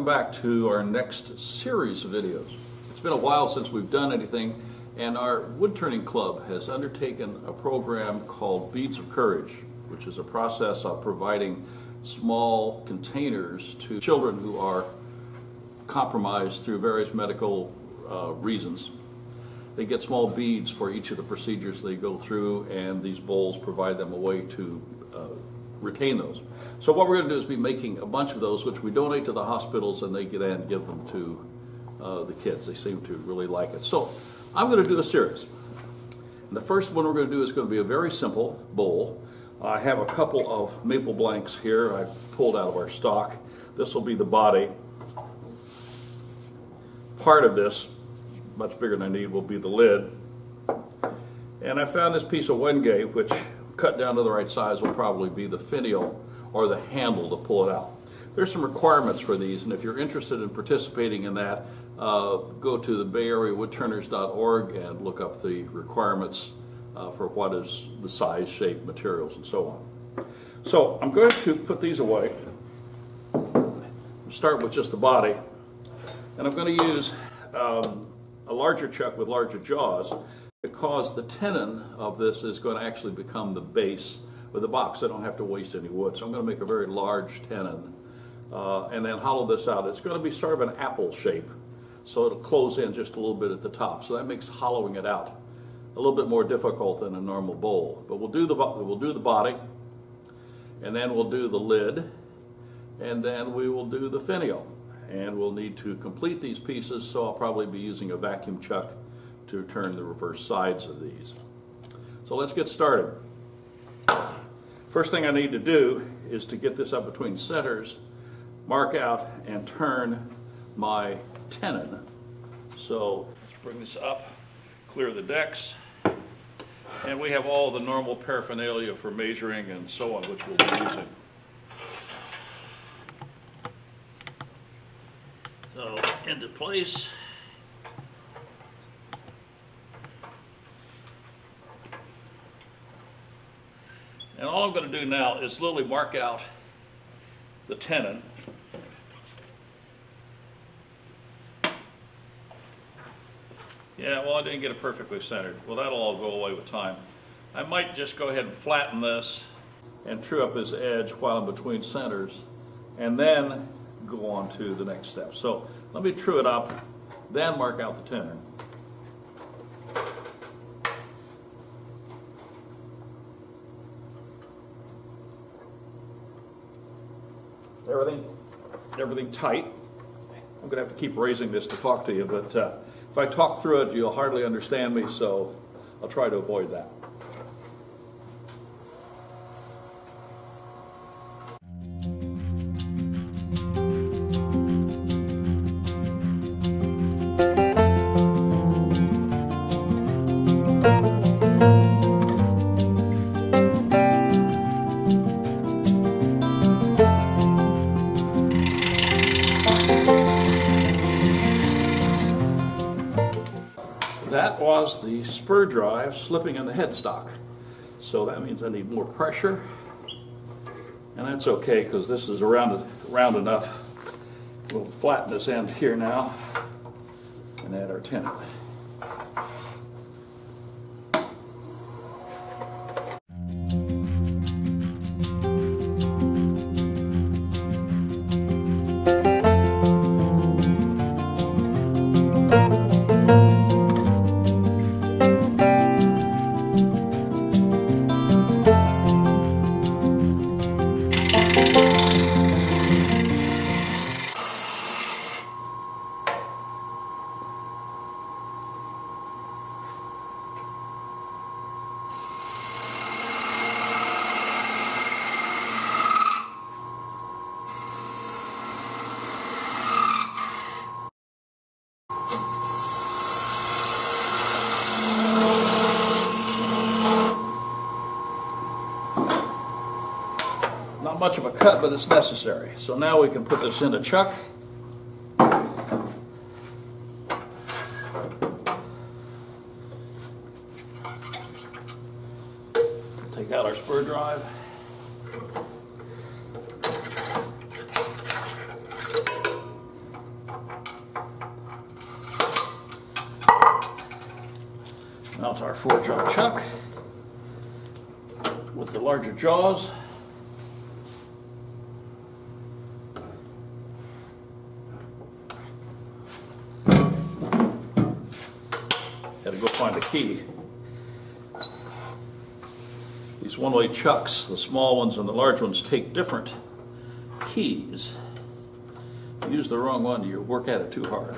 welcome back to our next series of videos. It's been a while since we've done anything, and our wood turning club has undertaken a program called Beads of Courage, which is a process of providing small containers to children who are compromised through various medical reasons. They get small beads for each of the procedures they go through, and these bowls provide them a way to retain those. So what we're going to do is be making a bunch of those, which we donate to the hospitals, and they get in and give them to the kids. They seem to really like it. So I'm going to do a series. And the first one we're going to do is going to be a very simple bowl. I have a couple of maple blanks here I pulled out of our stock. This will be the body. Part of this, much bigger than I need, will be the lid. And I found this piece of Wenge, which cut down to the right size will probably be the finial or the handle to pull it out. There's some requirements for these, and if you're interested in participating in that, go to the BayAreaWoodTurners.org and look up the requirements for what is the size, shape, materials, and so on. So I'm going to put these away. Start with just the body, and I'm going to use a larger chuck with larger jaws, because the tenon of this is going to actually become the base of the box. I don't have to waste any wood. So I'm going to make a very large tenon and then hollow this out. It's going to be sort of an apple shape, so it'll close in just a little bit at the top. So that makes hollowing it out a little bit more difficult than a normal bowl. But we'll do the body, and then we'll do the lid, and then we will do the finial. And we'll need to complete these pieces, so I'll probably be using a vacuum chuck to turn the reverse sides of these. So let's get started. First thing I need to do is to get this up between centers, mark out and turn my tenon. So let's bring this up, clear the decks, and we have all the normal paraphernalia for measuring and so on, which we'll be using. So into place. And all I'm going to do now is literally mark out the tenon. Yeah, well, I didn't get it perfectly centered. Well, that'll all go away with time. I might just go ahead and flatten this and true up this edge while I'm between centers, and then go on to the next step. So let me true it up, then mark out the tenon. Everything tight. I'm going to have to keep raising this to talk to you, but if I talk through it, you'll hardly understand me, so I'll try to avoid that. That was the spur drive slipping in the headstock. So that means I need more pressure. And that's okay, because this is round enough. We'll flatten this end here now and add our tenon. Not much of a cut, but it's necessary. So now we can put this in a chuck. Take out our spur drive. Now it's our 4-jaw chuck with the larger jaws. Got to go find a key. These one-way chucks, the small ones and the large ones, take different keys. If you use the wrong one, you work at it too hard.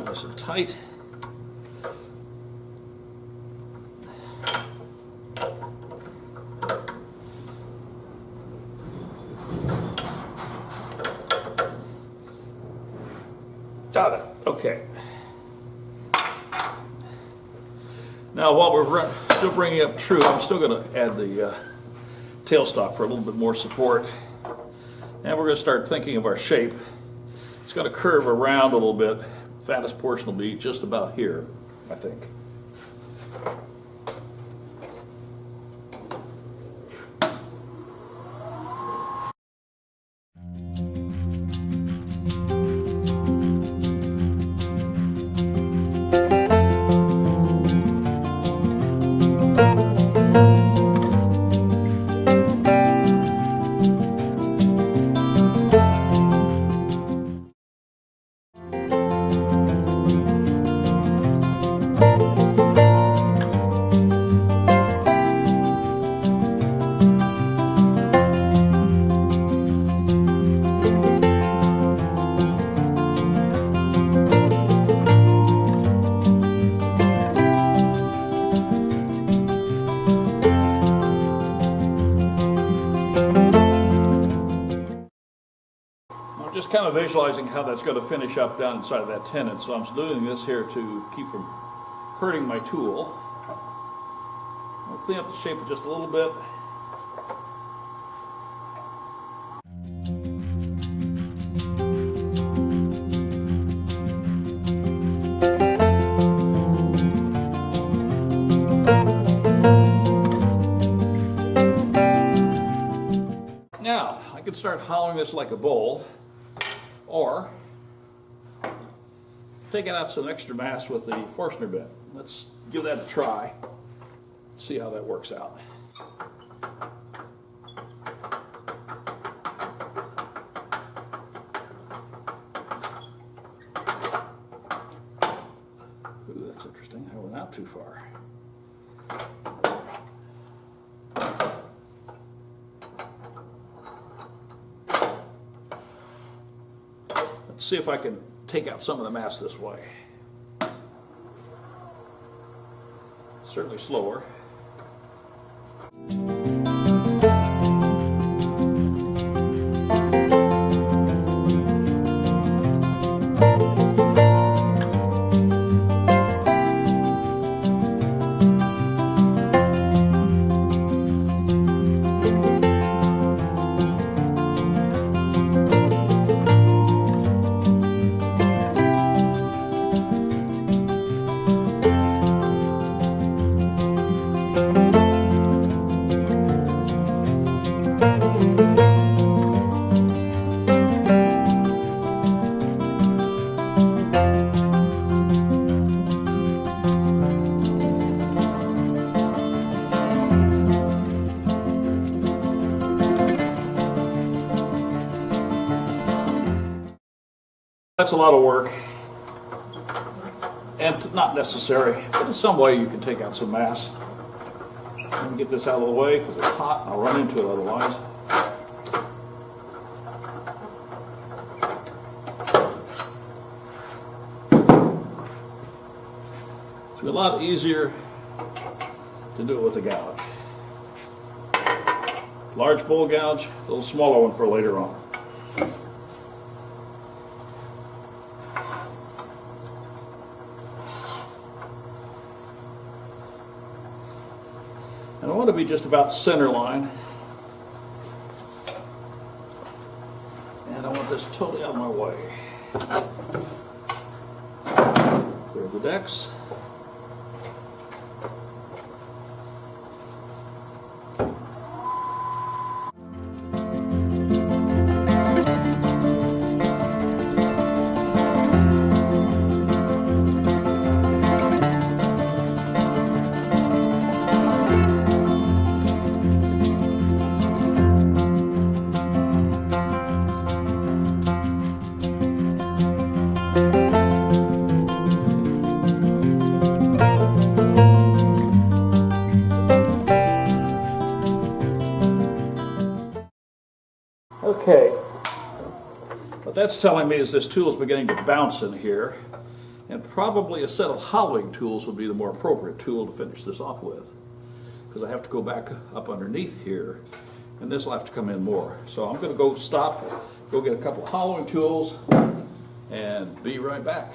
Nice and tight. Got it. Okay. Now, while we're still bringing up true, I'm still going to add the tailstock for a little bit more support. And we're going to start thinking of our shape. It's going to curve around a little bit. Fattest portion will be just about here, I think. Just kind of visualizing how that's going to finish up down inside of that tenon. So I'm doing this here to keep from hurting my tool. I'll clean up the shape just a little bit. Now, I can start hollowing this like a bowl. Or taking out some extra mass with the Forstner bit. Let's give that a try. See how that works out. Ooh, that's interesting. I went out too far. See if I can take out some of the mass this way. Certainly slower. That's a lot of work, and not necessary, but in some way you can take out some mass. Let me get this out of the way because it's hot and I'll run into it otherwise. It's a lot easier to do it with a gouge. Large bowl gouge, a little smaller one for later on. And I want to be just about center line. And I want this totally out of my way. Clear the decks. that's telling me is this tool is beginning to bounce in here, and probably a set of hollowing tools would be the more appropriate tool to finish this off with, because I have to go back up underneath here, and this will have to come in more. So I'm going to go stop, go get a couple of hollowing tools, and be right back.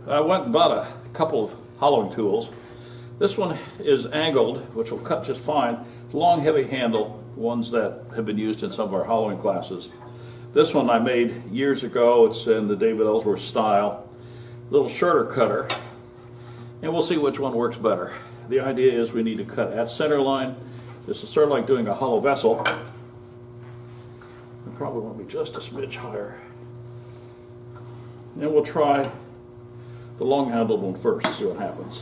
I went and bought a couple of hollowing tools. This one is angled, which will cut just fine. Long, heavy handle, ones that have been used in some of our hollowing classes. This one I made years ago. It's in the David Ellsworth style. A little shorter cutter, and we'll see which one works better. The idea is we need to cut at center line. This is sort of like doing a hollow vessel. I probably want to be just a smidge higher. And we'll try the long-handled one first, see what happens.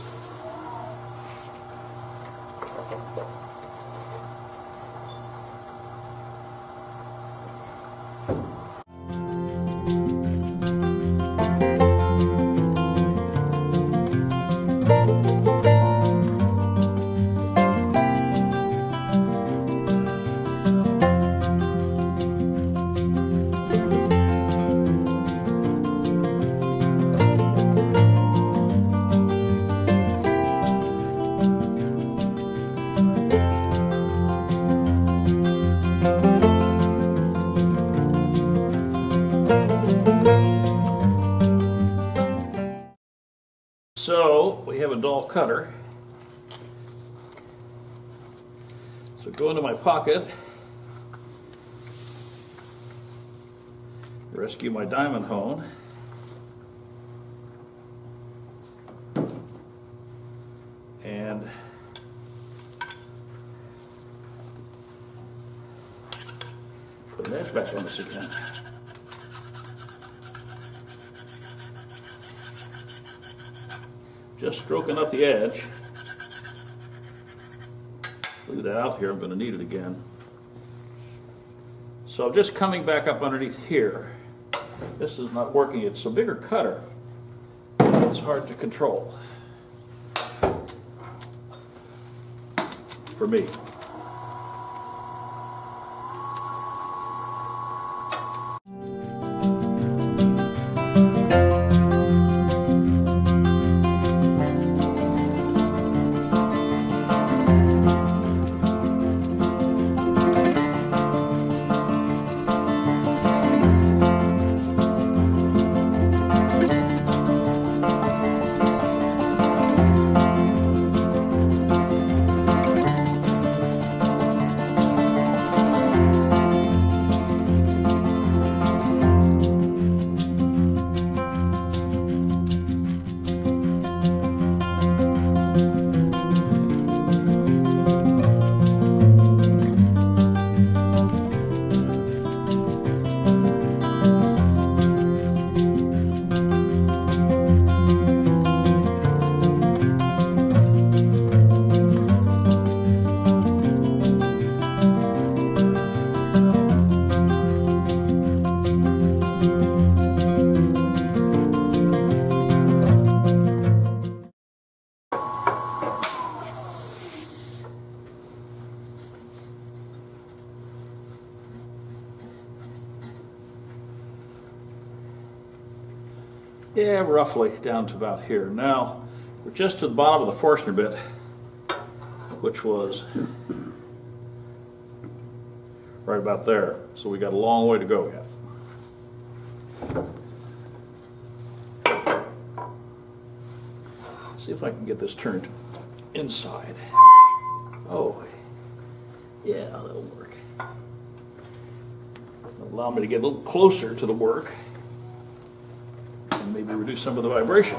So we have a dull cutter. So go into my pocket, rescue my diamond hone, and put an edge back on this again. Just stroking up the edge. Leave that out here, I'm going to need it again. So I'm just coming back up underneath here. This is not working, it's a bigger cutter. It's hard to control. For me. Yeah, roughly down to about here. Now, we're just to the bottom of the Forstner bit, which was right about there. So we got a long way to go yet. See if I can get this turned inside. Oh, yeah, that'll work. Allow me to get a little closer to the work. Maybe reduce some of the vibration.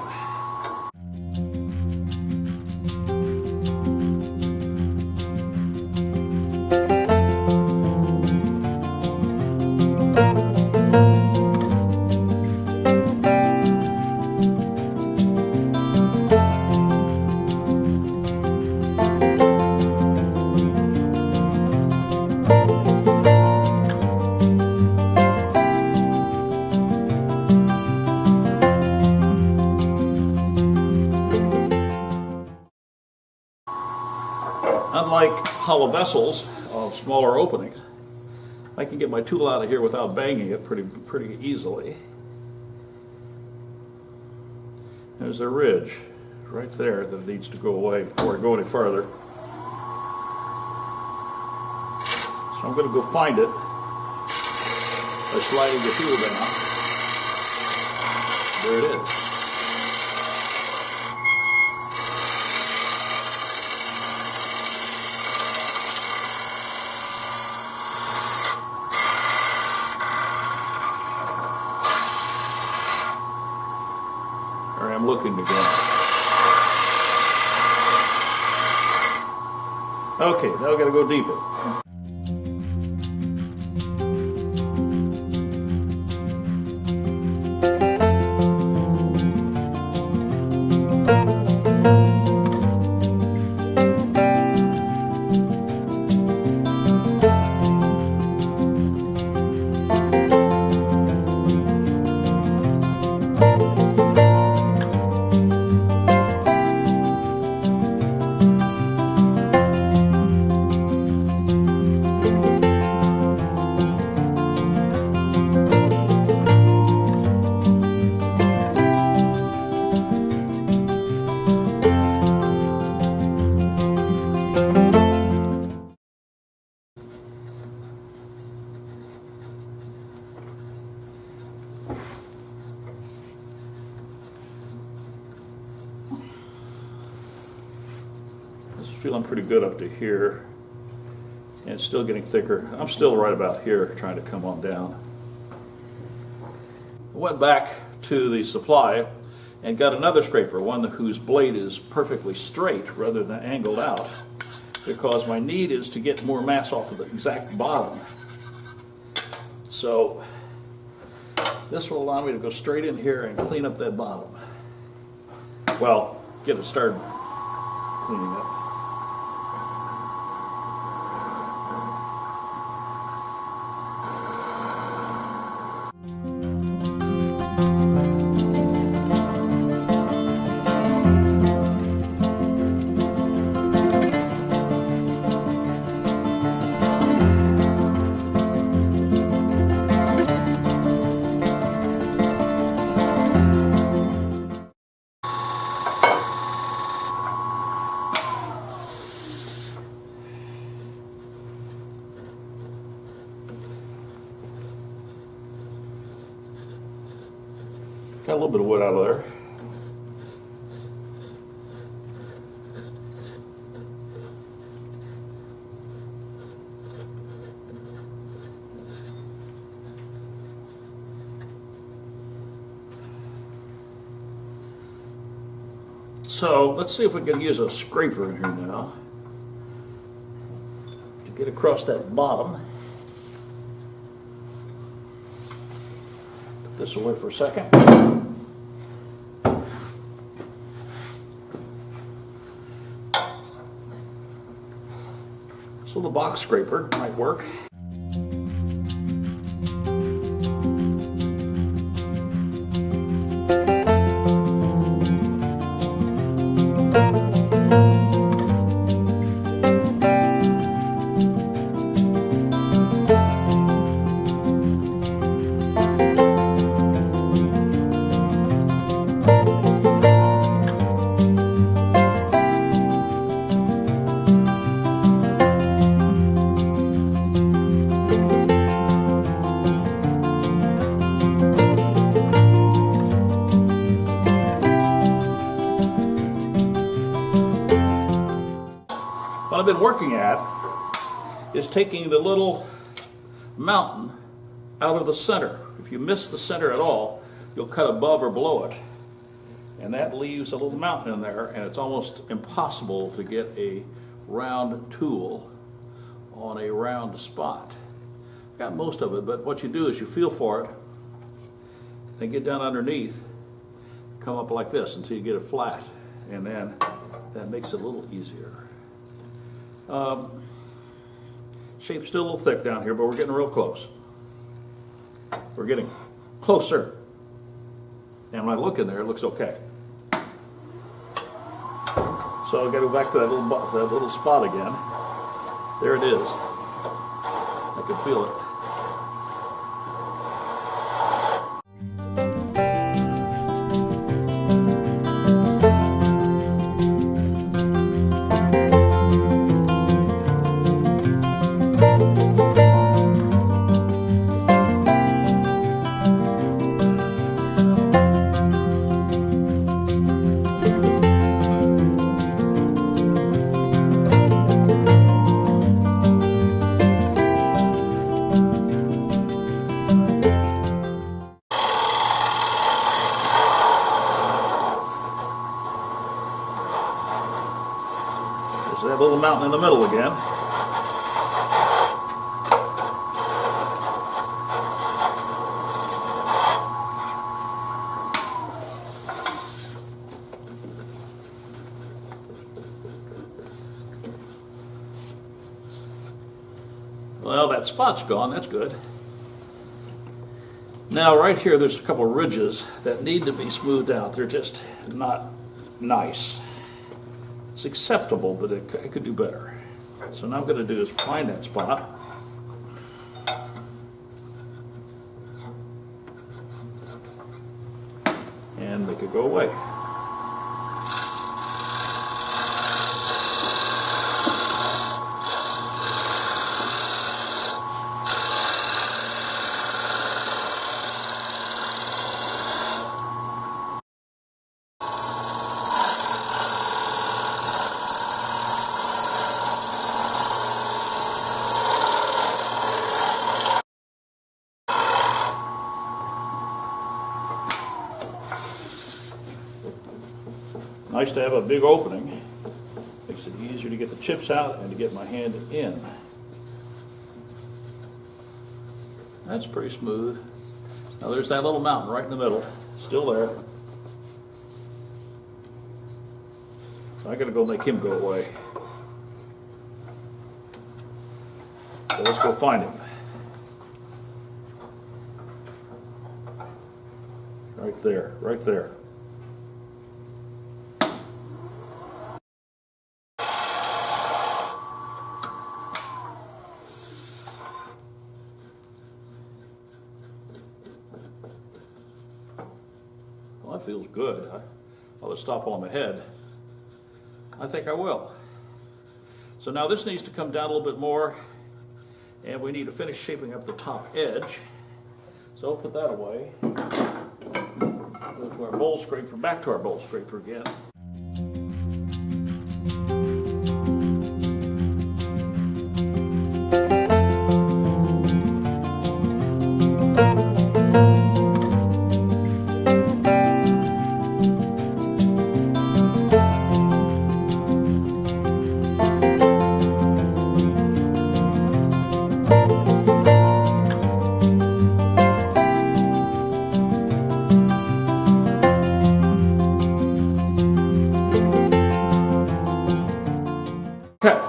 Unlike hollow vessels of smaller openings, I can get my tool out of here without banging it pretty easily. There's a ridge right there that needs to go away before I go any further. So I'm going to go find it by sliding the tool down. There it is. Or I'm looking again. Okay, now I've got to go deeper. Feeling pretty good up to here, and it's still getting thicker. I'm still right about here trying to come on down. I went back to the supply and got another scraper, one whose blade is perfectly straight rather than angled out, because my need is to get more mass off of the exact bottom. So this will allow me to go straight in here and clean up that bottom. Well, get it started cleaning up. Got a little bit of wood out of there. So let's see if we can use a scraper in here now to get across that bottom. Put this away for a second. This little box scraper might work. What I've been working at is taking the little mountain out of the center. If you miss the center at all, you'll cut above or below it. And that leaves a little mountain in there, and it's almost impossible to get a round tool on a round spot. I've got most of it, but what you do is you feel for it, then get down underneath, come up like this until you get it flat, and then that makes it a little easier. Shape's still a little thick down here, but we're getting real close. We're getting closer. And when I look in there, it looks okay. So I've got to go back to that little spot again. There it is. I can feel it. that little mountain in the middle again. Well, that spot's gone, that's good. Now right here there's a couple of ridges that need to be smoothed out. They're just not nice. It's acceptable, but it could do better. So now what I'm going to do is find that spot. And make it go away. Nice to have a big opening. Makes it easier to get the chips out and to get my hand in. That's pretty smooth. Now there's that little mountain right in the middle, still there. So I gotta go make him go away. So let's go find him. Right there, right there. Well, that feels good. I'll just stop on my head. I think I will. So now this needs to come down a little bit more, and we need to finish shaping up the top edge. So I'll put that away. Go to our bowl scraper, back to our bowl scraper again. Okay.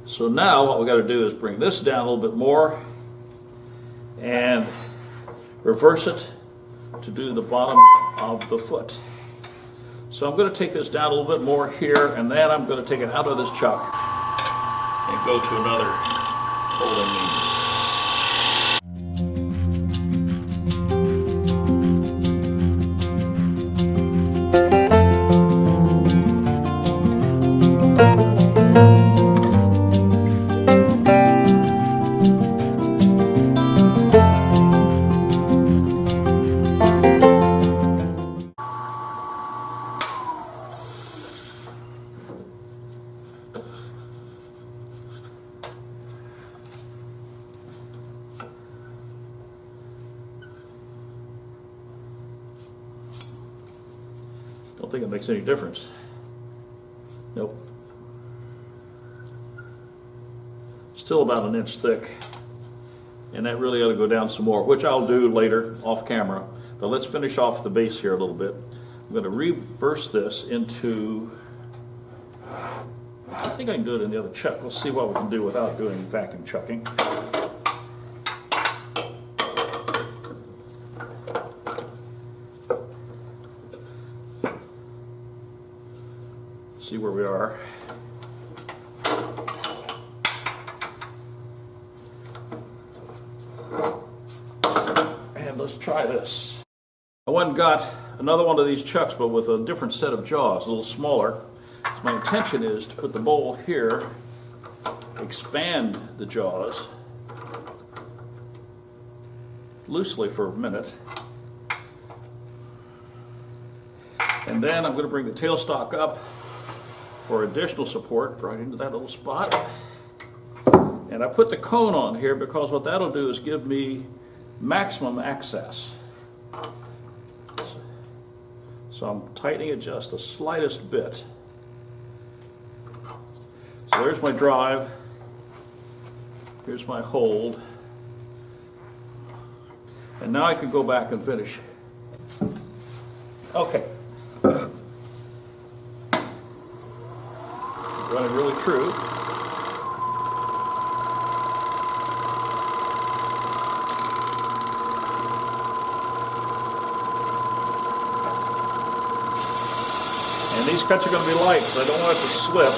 So now what we got to do is bring this down a little bit more and reverse it to do the bottom of the foot. So I'm going to take this down a little bit more here, and then I'm going to take it out of this chuck and go to another holding means. Don't think it makes any difference. Nope. Still about an inch thick. And that really ought to go down some more, which I'll do later off camera. But let's finish off the base here a little bit. I'm going to reverse this into, I think I can do it in the other chuck. Let's see what we can do without doing vacuum chucking. See where we are. And let's try this. I went and got another one of these chucks, but with a different set of jaws, a little smaller. So my intention is to put the bowl here, expand the jaws loosely for a minute, and then I'm going to bring the tailstock up for additional support right into that little spot. And I put the cone on here because what that'll do is give me maximum access. So I'm tightening it just the slightest bit. So there's my drive. Here's my hold. And now I can go back and finish. Okay. Running really true. And these cuts are going to be light, so I don't want it to slip.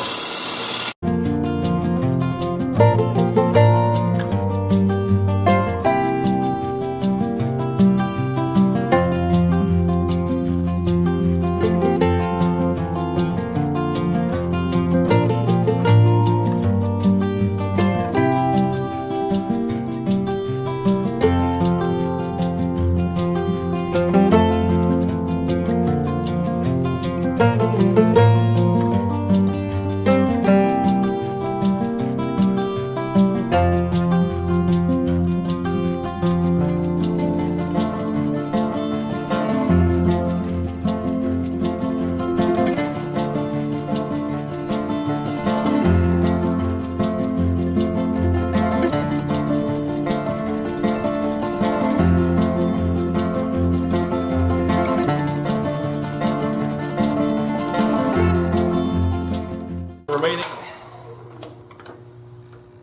Remaining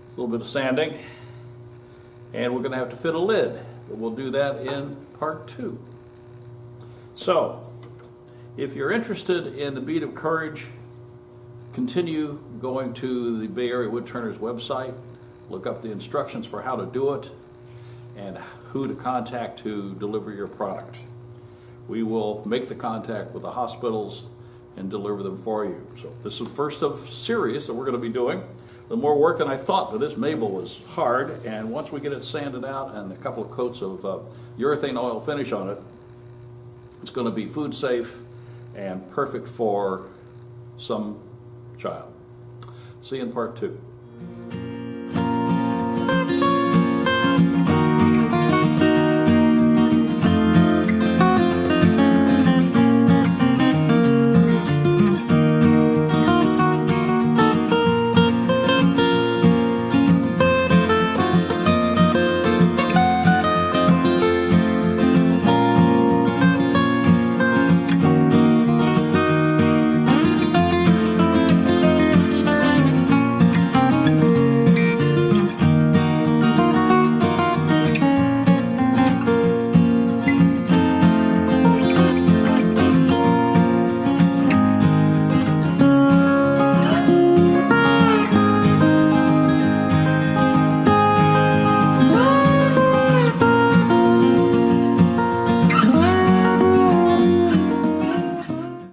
a little bit of sanding, and we're going to have to fit a lid, but we'll do that in part 2. So if you're interested in the Bead of Courage, continue going to the Bay Area Woodturners website, look up the instructions for how to do it and who to contact to deliver your product. We will make the contact with the hospitals and deliver them for you. So this is the first of series that we're going to be doing. The more work than I thought, but this maple was hard, and once we get it sanded out and a couple of coats of urethane oil finish on it, it's going to be food safe and perfect for some child. See you in part 2.